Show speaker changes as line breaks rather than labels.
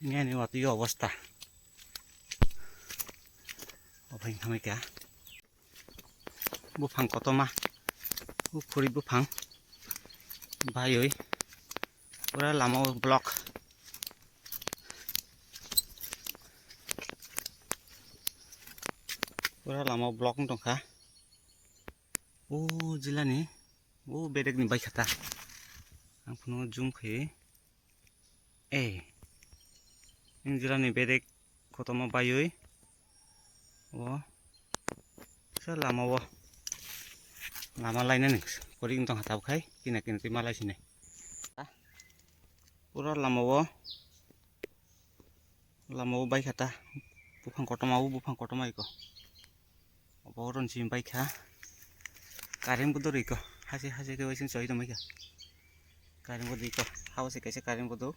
nghe ni waktu yo অবস্থা অভাই খামে কা বুফাং কতমা ফুরি বুফাং ভাই ওই পুরা লামা ব্লক পুরা লামা ব্লক দंखा ओ जिल्लानि ओ बेलेगनि बायखाता आं फुङाव जुम खै ए जिल्लानि बेलेग खतमा बायै ओ सोर लामाव लामा लायनो नों करिं दं हातावखाय किना किनति मालायसिने पुरा लामाव बायखाता बुफां कटमा इको अबरन सिम बायखा कारें बुदर इको हासे के वैसिन सही दमाइका कारें बुद इको हावसे कैसे कारें बुदो